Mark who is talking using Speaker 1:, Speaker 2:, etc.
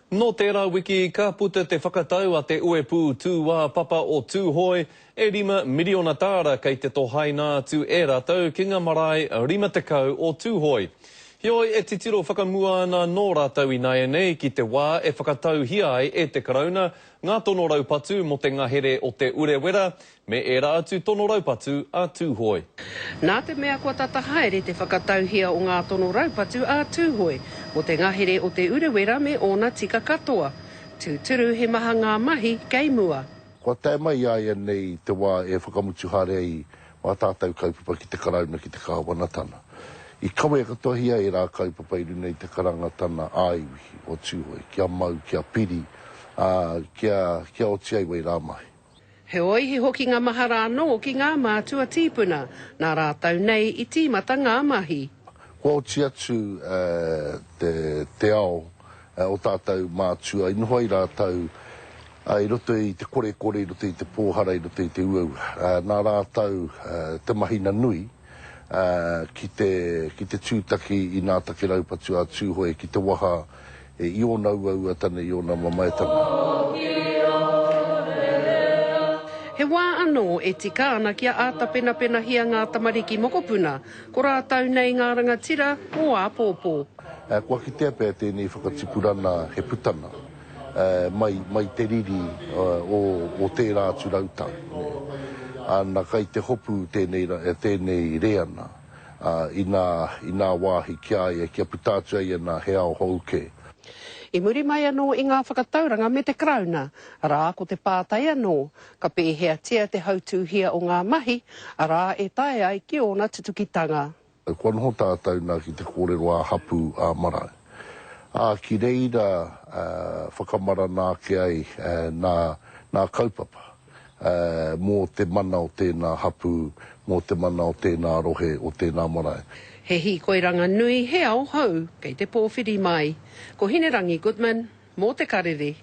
Speaker 1: No tērā wiki, ka puta te whakatau a te uepu tū wā papa o Tūhoe, e 5 miliona tāra kei te tohaina tū e rātau ki ngā marae 50 o Tūhoe. Hioi e titiro whakamua ana nō rātau I nai nei ki te wā e whakatau hia ai e te karauna, ngā tono raupatu mo te ngahere o te urewera, me e rā atu tono raupatu a Tūhoe.
Speaker 2: Nā te mea kua tatahaere te whakatauhia o ngā tono raupatu a Tūhoe, mo te ngahere o te urewera me ona tika katoa. Tūturu he maha ngā mahi kei mua.
Speaker 3: Kua tae mai aia nei te wā e whakamutu hare I wā tātou kaupapa ki te karauna ki te kāwanatana. I kawe katoa hia e rā kaupapa I runa I te karangatana aiwi o Tūhoe, kia mau, kia piri, kia oti ai wei rā mai.
Speaker 2: He oi he hoki ngā mahara anō ki ngā mātua tīpuna, nā rātau nei I tīmata ngā mahi.
Speaker 3: Kua oti atu te ao o tātou mātua, I noho I rātau I roto I te kore, I roto I te pōhara, I roto I te uau. Nā rātau te mahina nui, ki te tūtaki I nā take raupatu a Tūhoe, ki te waha I ona uau atana I ona mamaetanga.
Speaker 2: He wā anō e tika ana kia ātapena pena hia ngā tamariki mokopuna, ko rātau nei ngā rangatira o āpōpō.
Speaker 3: Kua ki te apea tēnei whakatipurana he putana, mai te riri o tērā atu rautau. Ana kai te hopu tēnei reana, I nā wāhi kia putātu ai ana he ao houke.
Speaker 2: I muri mai anō I ngā whakatauranga me te krauna, rā ko te pātai anō, ka pēhea tia te hautūhia o ngā mahi, rā e tae ai ki ona tutukitanga.
Speaker 3: Kua noho tātou nā ki te kōrero a hapu a marae. Ki reira whakamara nā ke ai nā kaupapa, mō te mana o tēnā hapu, mō te mana o tēnā rohe o tēnā marae.
Speaker 2: He hi koiranga nui he au hau, kei te pōwhiri mai. Ko Hinerangi Goodman, mō te karere.